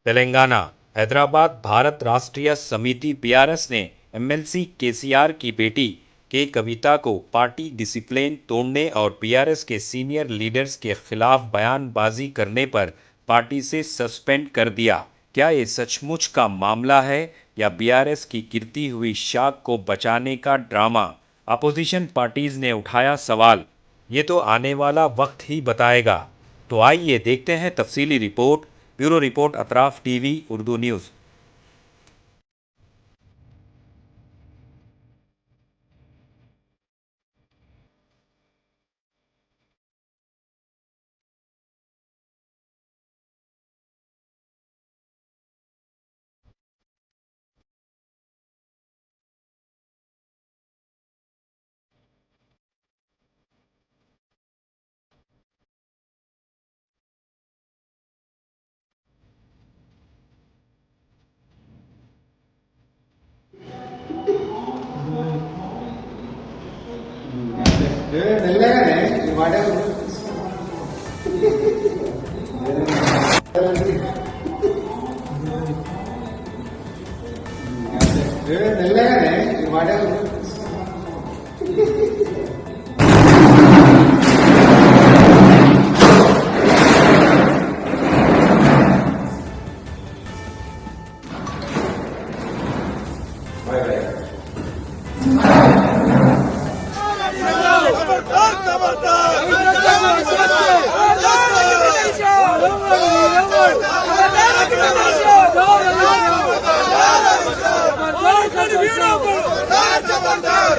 तेलंगाना हैदराबाद भारत राष्ट्रीय समिति बीआरएस ने एमएलसी केसीआर की बेटी के कविता को पार्टी डिसिप्लिन तोड़ने और बीआरएस के सीनियर लीडर्स के खिलाफ बयानबाजी करने पर पार्टी से सस्पेंड कर दिया। क्या ये सचमुच का मामला है या बीआरएस की गिरती हुई शाख को बचाने का ड्रामा? अपोजिशन पार्टीज ने उठाया सवाल। ये तो आने वाला वक्त ही बताएगा। तो आइए देखते हैं तफसीली report. Bureau report Atraf TV Urdu news.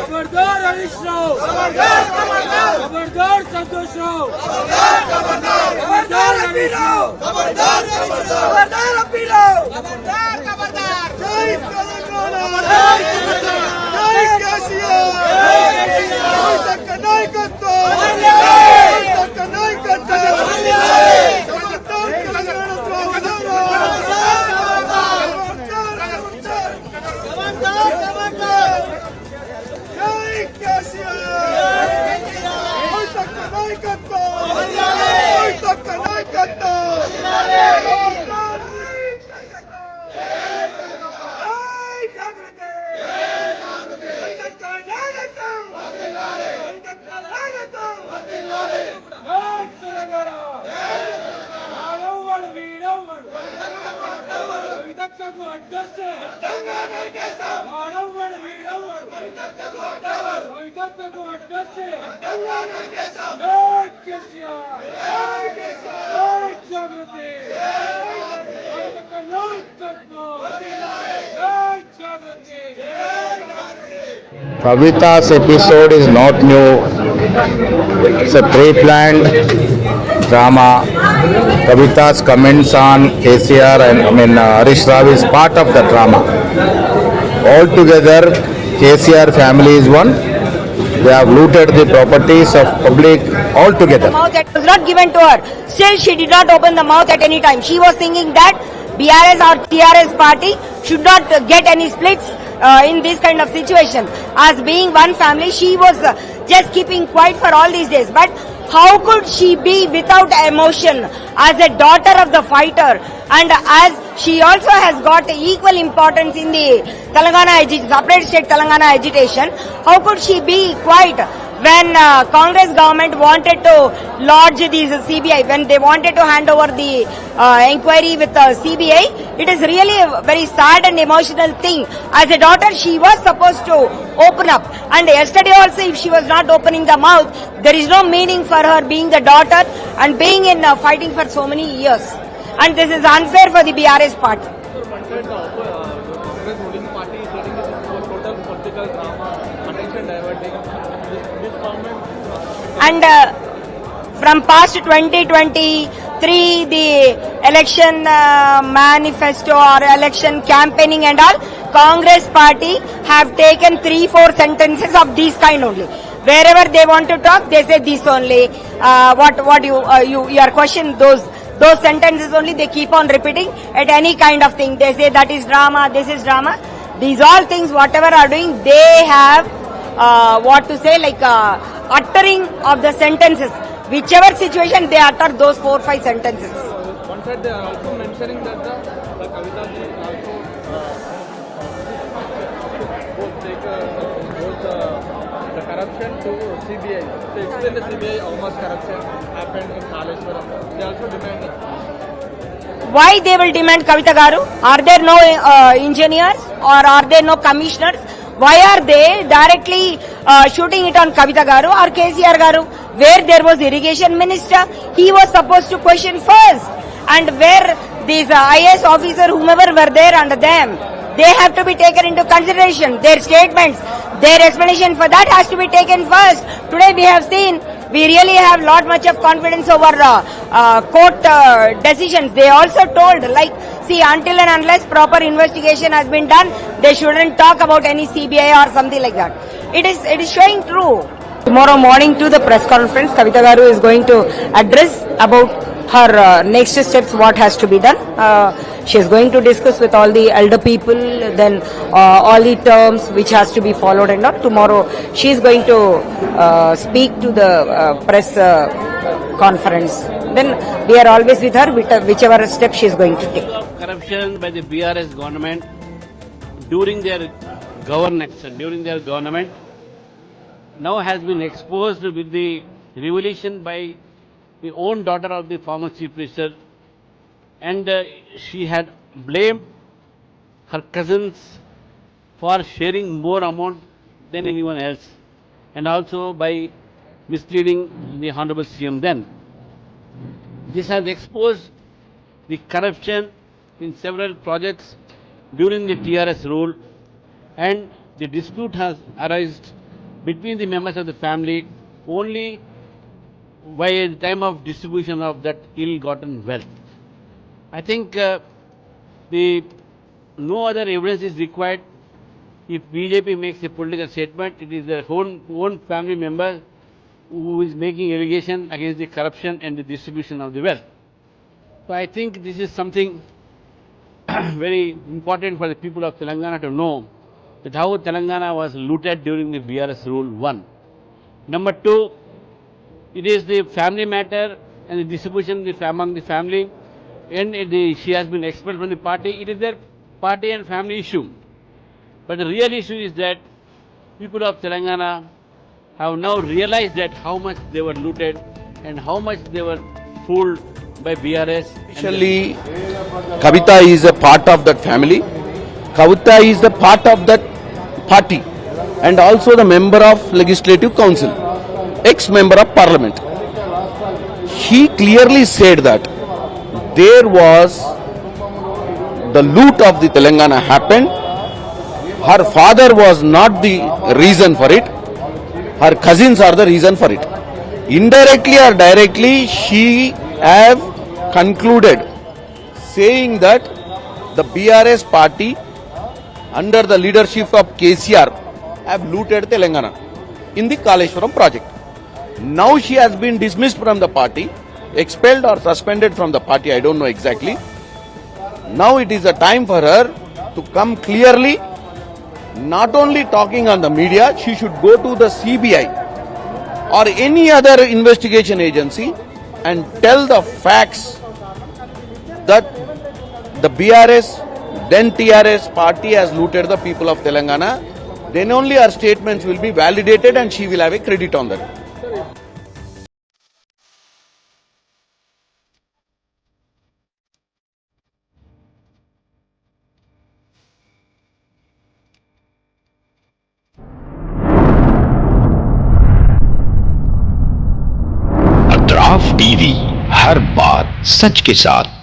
खबरदार हरीश राव, खबरदार संतोष राव, खबरदार रवि राव, खबरदार रवि राव, खबरदार जय तेलंगाना, जय केसीआर, तक नहीं करता, तक नहीं करता, Kavita's episode is not new. It's a pre-planned drama. Kavita's comments on KCR and Harish Rav is part of the drama. Altogether, KCR family is one. They have looted the properties of public altogether. Mouth that was not given to her. Still, she did not open the mouth at any time. She was thinking that BRS or TRS party should not get any splits in this kind of situation. As being one family, she was just keeping quiet for all these days. But how could she be without emotion as a daughter of the fighter, and as she also has got equal importance in the Telangana separate state Telangana agitation? How could she be quiet when Congress government wanted to lodge these CBI, when they wanted to hand over the inquiry with CBI? It is really a very sad and emotional thing. As a daughter, she was supposed to open up, and yesterday also if she was not opening the mouth, there is no meaning for her being the daughter and being in fighting for so many years. And this is unfair for the BRS party. And from past 2023, the election manifesto or election campaigning and all, Congress party have taken 3-4 sentences of this kind only. Wherever they want to talk, they say this only. What your question, those sentences only they keep on repeating at any kind of thing. They say that is drama, this is drama. These all things, whatever are doing, they have uttering of the sentences. Whichever situation they utter those 4-5 sentences. One side they are also mentioning that the But Kavita ji also both take both the corruption to CBI. They explain the CBI how much corruption happened in Kaleshwaram. They also demanding. Why they will demand Kavita Garu? Are there no engineers or are there no commissioners? Why are they directly shooting it on Kavita Garu or KCR Garu? Where there was irrigation minister, he was supposed to question first. And where these IS officer, whomever were there under them, they have to be taken into consideration. Their statements, their explanation for that has to be taken first. Today we have seen, we really have lot much of confidence over court decisions. They also told, like, see, until and unless proper investigation has been done, they shouldn't talk about any CBI or something like that. It is showing true. Tomorrow morning to the press conference, Kavita Garu is going to address about her next steps, what has to be done. She is going to discuss with all the elder people, then all the terms which has to be followed and all. Tomorrow she is going to speak to the press conference. Then we are always with her, whichever step she is going to take. Corruption by the BRS government during their government now has been exposed with the revelation by the own daughter of the former chief minister, and she had blamed her cousins for sharing more amount than anyone else, and also by misleading the Honorable CM then. This has exposed the corruption in several projects during the TRS rule, and the dispute has arisen between the members of the family only by the time of distribution of that ill-gotten wealth. I think no other evidence is required. If BJP makes a political statement, it is their own family member who is making allegation against the corruption and the distribution of the wealth. So I think this is something very important for the people of Telangana to know, that how Telangana was looted during the BRS rule, one. Number two, it is the family matter and the distribution among the family, and she has been expelled from the party. It is their party and family issue. But the real issue is that people of Telangana have now realized that how much they were looted and how much they were fooled by BRS. Officially, Kavita is a part of that family. Kavita is the part of that party and also the member of Legislative Council, ex-member of Parliament. He clearly said that there was the loot of the Telangana happened. Her father was not the reason for it. Her cousins are the reason for it. Indirectly or directly, she have concluded saying that the BRS party under the leadership of KCR have looted Telangana in the Kaleshwaram project. Now she has been dismissed from the party, expelled or suspended from the party, I don't know exactly. Now it is a time for her to come clearly, not only talking on the media, she should go to the CBI or any other investigation agency and tell the facts that the BRS, then TRS party has looted the people of Telangana. Then only her statements will be validated and she will have a credit on that. Atraf TV, हर बात सच के साथ।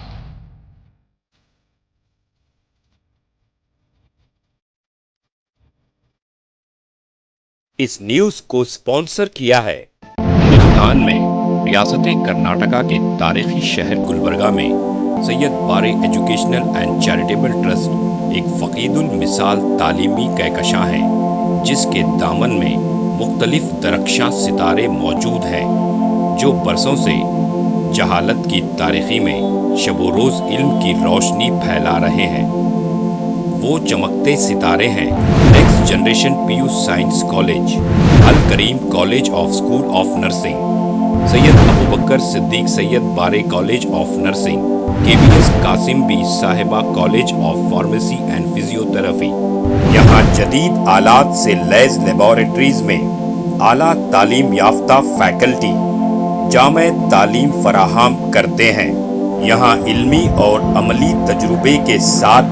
इस news को sponsor किया है हिंदुस्तान में रियासत कर्नाटका के तारीखी शहर गुलबर्गा में Syed Bare educational and charitable trust एक फ़कीदुल मिसाल तालीमी कहकशां है, जिसके दामन में मुख्तलिफ दरख्शां सितारे मौजूद हैं जो बरसों से जहालत की तारीखी में शबो रोज़ इल्म की रोशनी फैला रहे हैं। वो चमकते सितारे हैं next generation PU science college, Al Kareem college of school of nursing, Syed Abu Bakr Siddiq Syed Bare college of nursing, KBS Kasim Bi Sahiba college of pharmacy and physiotherapy. यहाँ जदीद आलात से लैस लेबोरेटरीज में आला तालीम याफ्ता फैकल्टी जामे तालीम फराहम करते हैं। यहाँ इल्मी और अमली तजुर्बे के साथ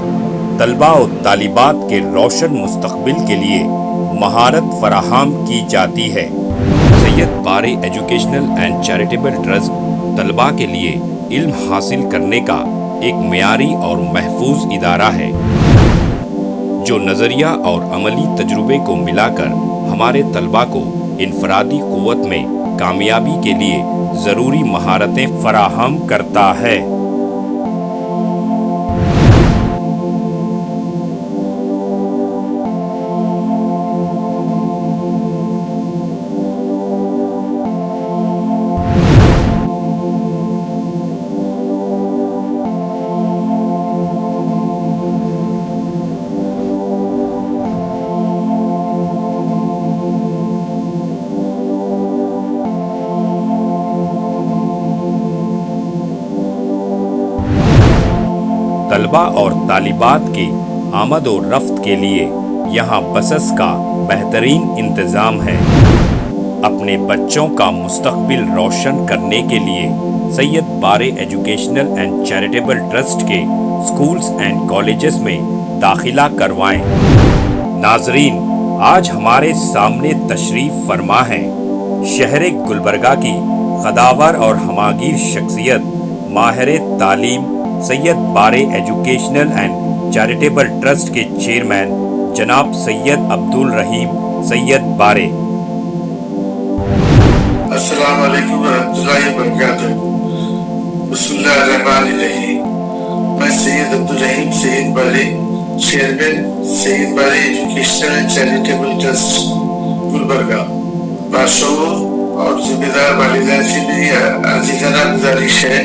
तलबा और तालिबात के रोशन मुस्तकबिल के लिए महारत फराहम की जाती है। Syed Bare educational and charitable trust तलबा के लिए इल्म हासिल करने का एक मियारी और महफूज इदारा है जो नज़रिया और अमली तजुर्बे को मिलाकर हमारे तलबा को इनफरादी क़ुव्वत में कामयाबी के लिए ज़रूरी महारतें फराहम करता है। तलबा और तालिबात की आमद और रफ्त के लिए यहाँ बसेस का बेहतरीन इंतज़ाम है। अपने बच्चों का मुस्तकबिल रोशन करने के लिए Syed Bare educational and charitable trust के स्कूल्स एंड कॉलेजेस में दाखिला करवाएं। नाजरीन, आज हमारे सामने तशरीफ फरमा है शहर गुलबर्गा की कदावर और हमागीर शख्सियत माहिर तालीम Syed Bare educational and charitable trust के चेयरमैन जनाब सैयद अब्दुल रहीम सैयद बारे। अस्सलाम वालेकुम रहमतुल्लाहि व बरकातुहू। बिस्मिल्लाहिर्रहमानिर्रहीम। मैं सैयद अब्दुल रहीम सैयद बारे, chairman Syed Bare educational and charitable trust Gulbarga, बादशाहों और जिम्मेदार वालिदैन से मेरी अजीज़ाना गुजारिश है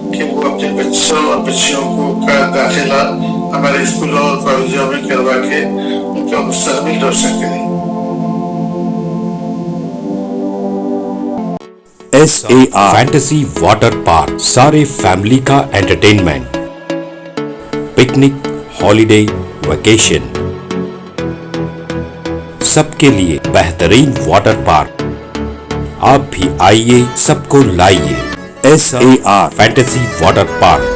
कि वो अपने बच्चों और बच्चियों को का दाखिला हमारे स्कूलों और कॉलेजों में करवा के उनका मुस्तकबिल रोशन करें। SAR फैंटेसी वाटर पार्क, सारे फैमिली का एंटरटेनमेंट, पिकनिक, हॉलिडे, वेकेशन, सबके लिए बेहतरीन वाटर पार्क। आप भी आइए, सबको लाइए। SAR fantasy water park.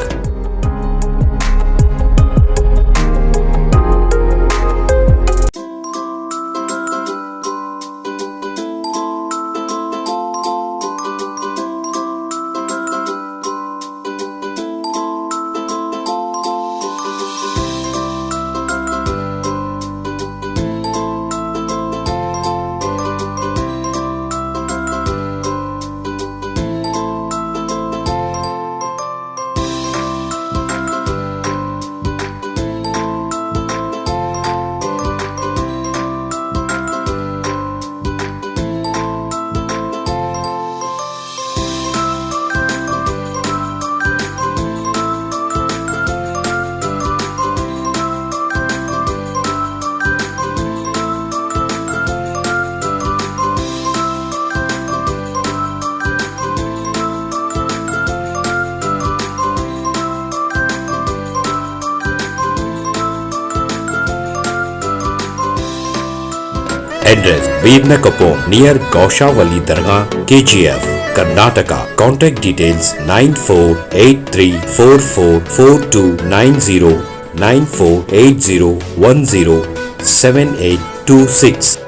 Address: Vednakapur near Gaushawali Dargah, KGF, Karnataka. Contact details 9483444290 9480107826.